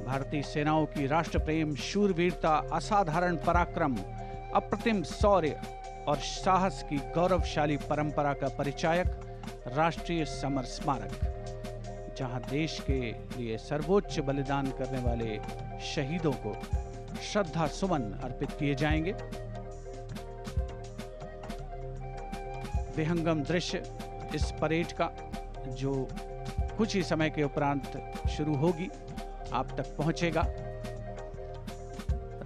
भारतीय सेनाओं की राष्ट्र प्रेम, शूरवीरता, असाधारण पराक्रम, अप्रतिम शौर्य और साहस की गौरवशाली परंपरा का परिचायक राष्ट्रीय समर स्मारक, जहां देश के लिए सर्वोच्च बलिदान करने वाले शहीदों को श्रद्धा सुमन अर्पित किए जाएंगे। विहंगम दृश्य इस परेड का, जो कुछ ही समय के उपरांत शुरू होगी, आप तक पहुंचेगा।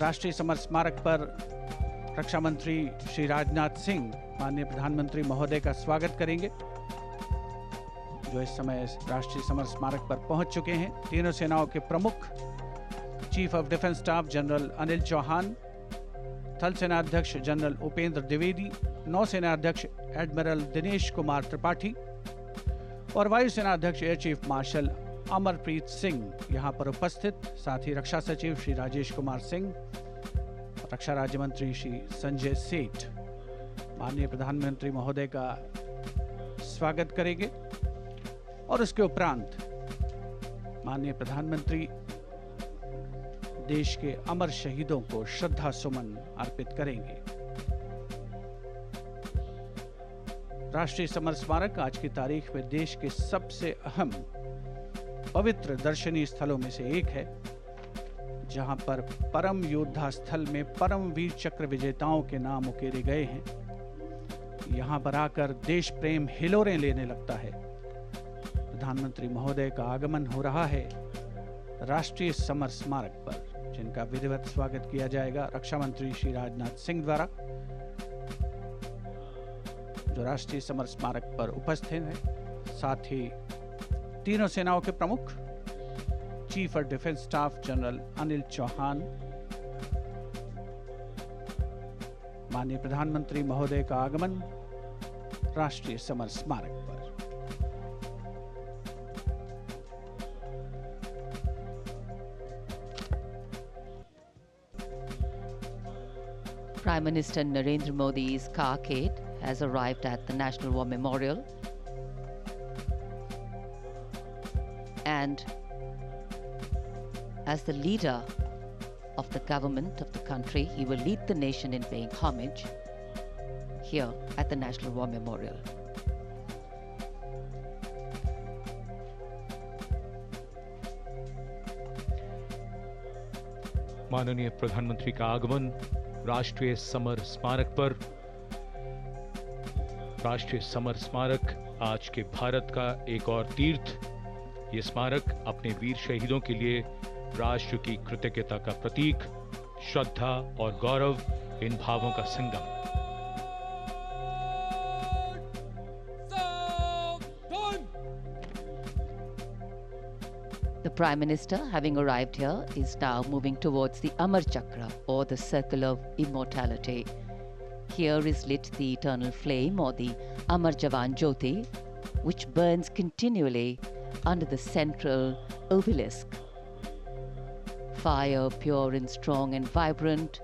राष्ट्रीय समर स्मारक पर रक्षा मंत्री श्री राजनाथ सिंह माननीय प्रधानमंत्री महोदय का स्वागत करेंगे, जो इस समय राष्ट्रीय समर स्मारक पर पहुंच चुके हैं। तीनों सेनाओं के प्रमुख chief of defence staff general Anil Chauhan, थल सेना अध्यक्ष जनरल उपेंद्र द्विवेदी, नौसेना अध्यक्ष एडमिरल दिनेश कुमार त्रिपाठी और वायुसेना अध्यक्ष air chief marshal Amarpreet Singh यहां पर उपस्थित। साथ ही रक्षा सचिव श्री राजेश कुमार सिंह, रक्षा राज्य मंत्री श्री संजय सेठ माननीय प्रधानमंत्री महोदय का स्वागत करेंगे और उसके उपरांत माननीय प्रधानमंत्री देश के अमर शहीदों को श्रद्धा सुमन अर्पित करेंगे। राष्ट्रीय समर स्मारक आज की तारीख में देश के सबसे अहम पवित्र दर्शनीय स्थलों में से एक है, जहां पर परम योद्धा स्थल में परम वीर चक्र विजेताओं के नाम उकेरे गए हैं। यहां पर आकर देश प्रेम हिलोरें लेने लगता है। प्रधानमंत्री महोदय का आगमन हो रहा है राष्ट्रीय समर स्मारक पर, जिनका विधिवत स्वागत किया जाएगा रक्षा मंत्री श्री राजनाथ सिंह द्वारा, जो राष्ट्रीय समर स्मारक पर उपस्थित हैं। साथ ही तीनों सेनाओं के प्रमुख chief of defence staff general Anil Chauhan, माननीय प्रधानमंत्री महोदय का आगमन राष्ट्रीय समर स्मारक पर। Prime Minister Narendra Modi's carcade has arrived at the National War Memorial, and as the leader of the government of the country, he will lead the nation in paying homage here at the National War Memorial. माननीय प्रधानमंत्री का आगमन राष्ट्रीय summer स्मारक पर। राष्ट्रीय summer स्मारक आज के भारत का एक और तीर्थ। ये स्मारक अपने वीर शहीदों के लिए राष्ट्र की कृतज्ञता का प्रतीक, श्रद्धा और गौरव, इन भावों का संगम। The Prime Minister, having arrived here, is now moving towards the Amar Chakra, or the Circle of Immortality. Here is lit the eternal flame, or the Amar Jawan Jyoti, which burns continually under the central obelisk. Fire pure and strong and vibrant,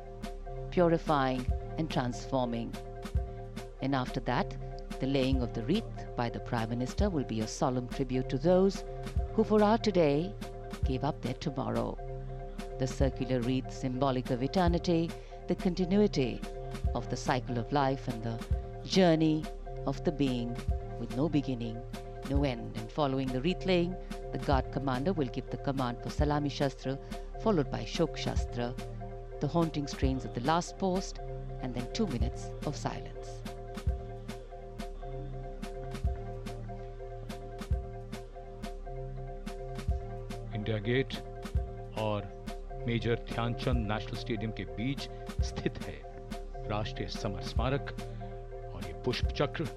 purifying and transforming. And after that, the laying of the wreath by the Prime Minister will be a solemn tribute to those who for our today gave up their tomorrow. The circular wreath, symbolic of eternity, the continuity of the cycle of life and the journey of the being with no beginning, no end. And following the wreath laying, the guard commander will give the command for Salami Shastra, followed by Shok Shastra, the haunting strains of the last post, and then 2 minutes of silence. India Gate और major Dhyanchand national stadium के बीच स्थित है राष्ट्रीय summer स्मारक और ये पुष्प चक्र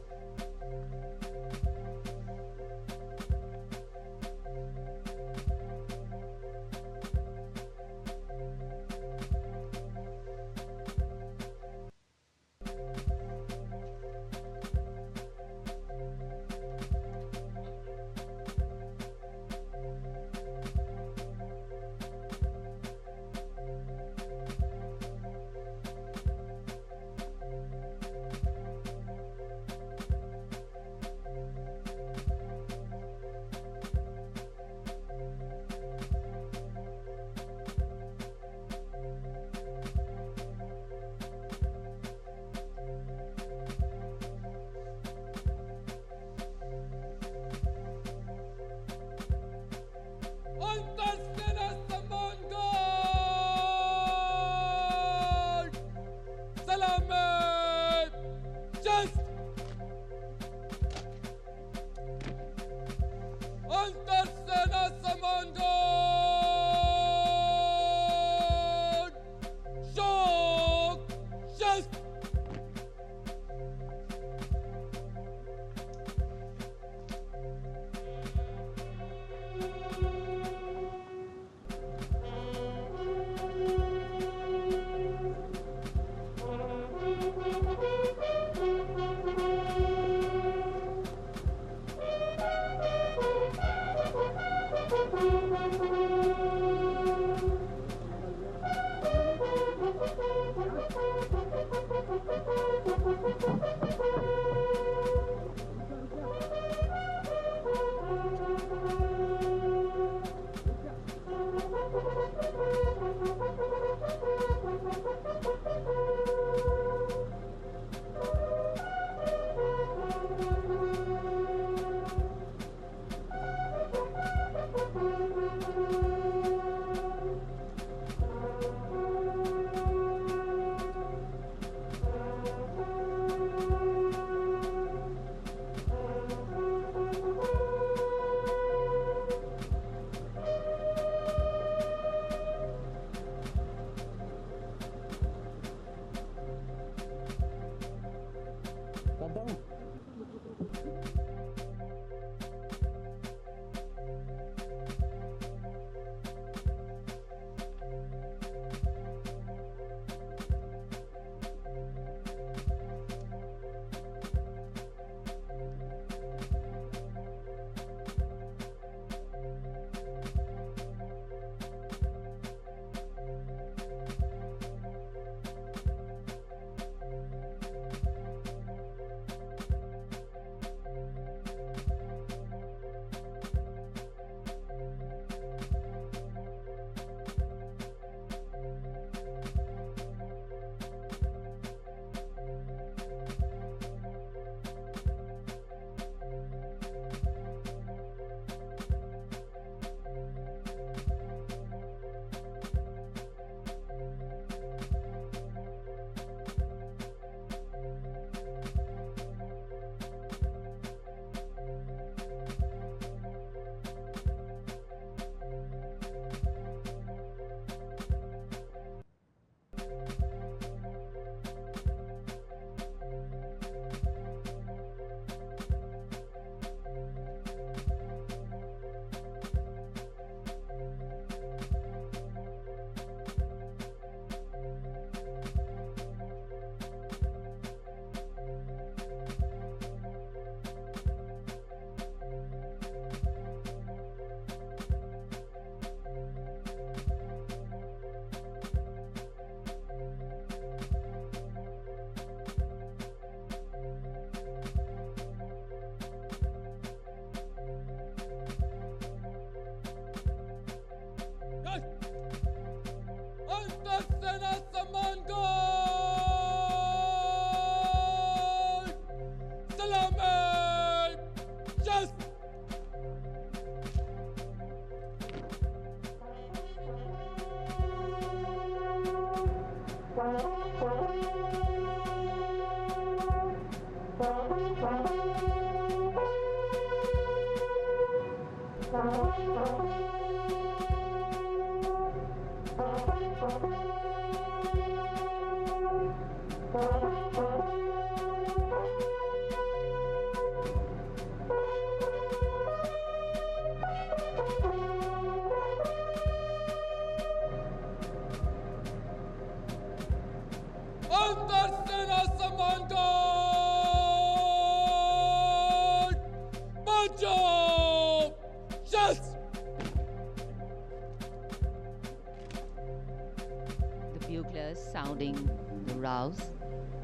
sounding the rouse,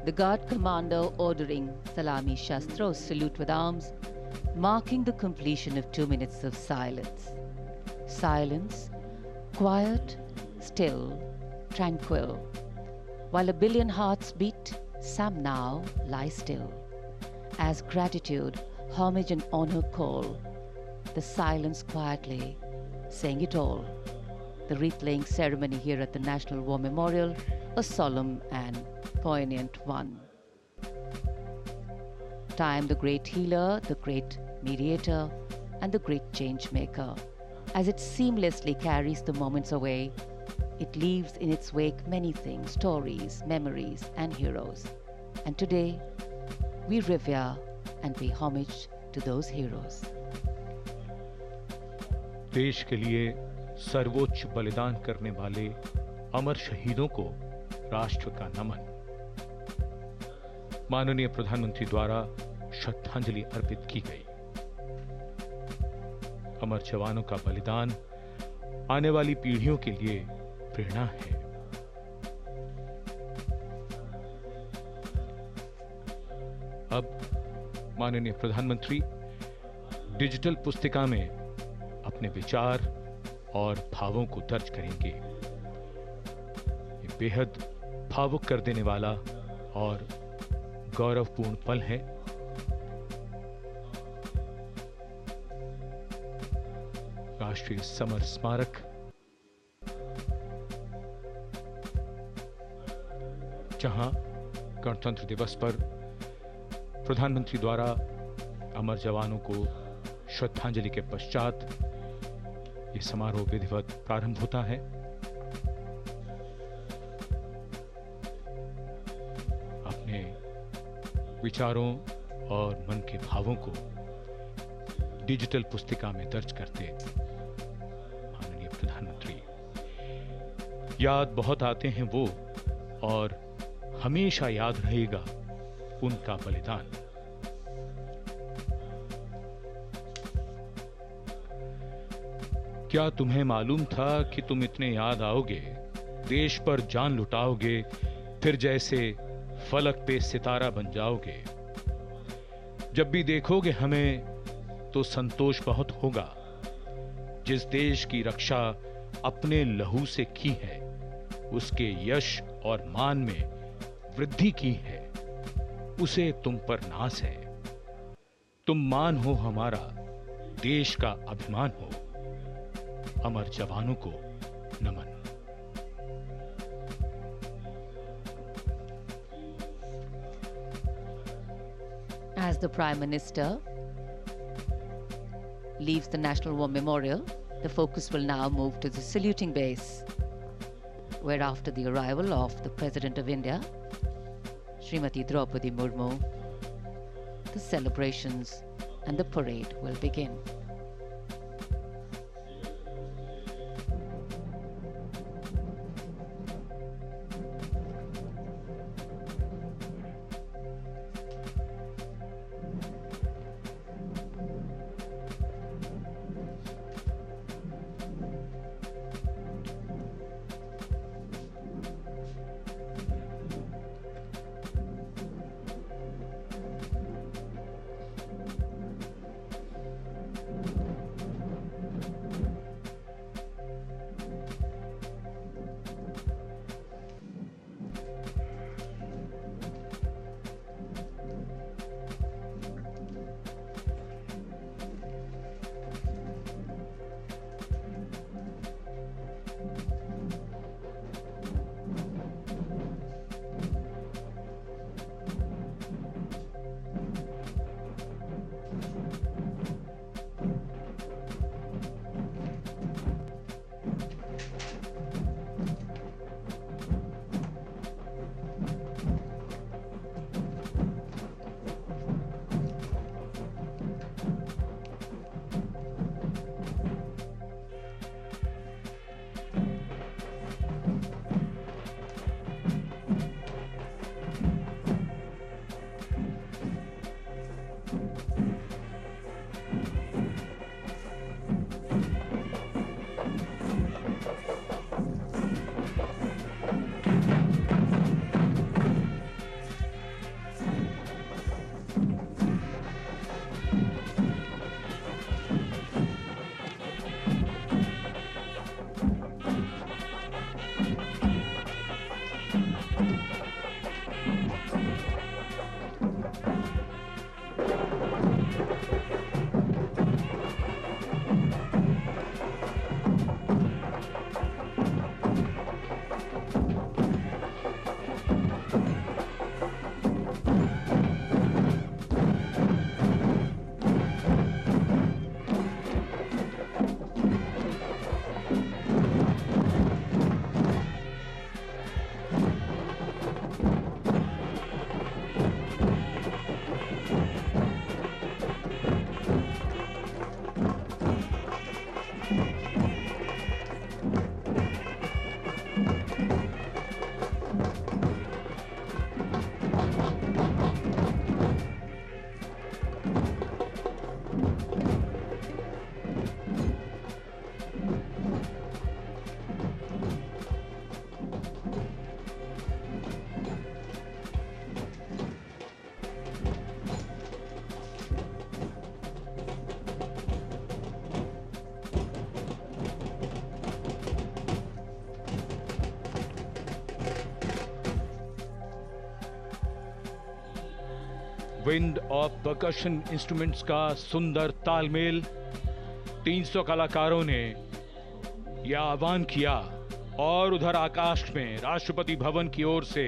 the guard commander ordering Salami Shastros, salute with arms, marking the completion of 2 minutes of silence. Silence, quiet, still, tranquil. While a billion hearts beat, some now lie still. As gratitude, homage and honor call, the silence quietly, saying it all. The wreath-laying ceremony here at the National War Memorial, a solemn and poignant one. Time, the great healer, the great mediator, and the great change maker. As it seamlessly carries the moments away, it leaves in its wake many things, stories, memories, and heroes. And today, we revere and pay homage to those heroes. देश के लिए सर्वोच्च बलिदान करने वाले अमर शहीदों को राष्ट्र का नमन। माननीय प्रधानमंत्री द्वारा श्रद्धांजलि अर्पित की गई। अमर जवानों का बलिदान आने वाली पीढ़ियों के लिए प्रेरणा है। अब माननीय प्रधानमंत्री डिजिटल पुस्तिका में अपने विचार और भावों को दर्ज करेंगे। ये बेहद भावुक कर देने वाला और गौरवपूर्ण पल है। राष्ट्रीय समर स्मारक जहां गणतंत्र दिवस पर प्रधानमंत्री द्वारा अमर जवानों को श्रद्धांजलि के पश्चात ये समारोह विधिवत प्रारंभ होता है। अपने विचारों और मन के भावों को डिजिटल पुस्तिका में दर्ज करते माननीय प्रधानमंत्री, याद बहुत आते हैं वो और हमेशा याद रहेगा उनका बलिदान। क्या तुम्हें मालूम था कि तुम इतने याद आओगे, देश पर जान लुटाओगे, फिर जैसे फलक पे सितारा बन जाओगे। जब भी देखोगे हमें तो संतोष बहुत होगा। जिस देश की रक्षा अपने लहू से की है, उसके यश और मान में वृद्धि की है, उसे तुम पर नाज है। तुम मान हो हमारा, देश का अभिमान हो। अमर जवानों को नमन। As the Prime Minister leaves the National War Memorial, the focus will now move to the saluting base, where after the arrival of the President of India, Srimati Draupadi Murmu, the celebrations and the parade will begin. Wind of percussion instruments का सुंदर तालमेल, 300 कलाकारों ने यह आह्वान किया और उधर आकाश में राष्ट्रपति भवन की ओर से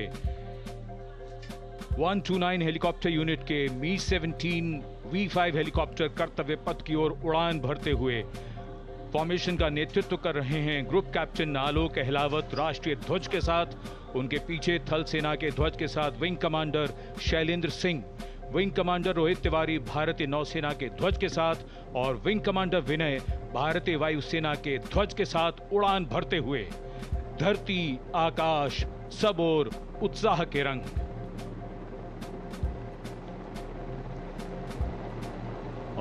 129 हेलीकॉप्टर यूनिट के मी-17 V5 हेलीकॉप्टर कर्तव्य पथ की ओर उड़ान भरते हुए फॉर्मेशन का नेतृत्व कर रहे हैं ग्रुप कैप्टन आलोक अहलावत राष्ट्रीय ध्वज के साथ। उनके पीछे थल सेना के ध्वज के साथ wing commander Shailendra Singh, wing commander Rohit Tiwari भारतीय नौसेना के ध्वज के साथ और विंग कमांडर विनय भारतीय वायुसेना के ध्वज के साथ उड़ान भरते हुए धरती आकाश सब ओर उत्साह के रंग।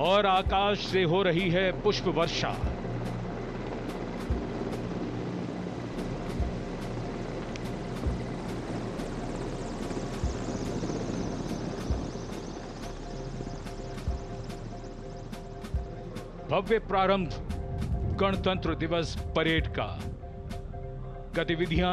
और आकाश से हो रही है पुष्प वर्षा। भव्य प्रारंभ गणतंत्र दिवस परेड का। गतिविधियां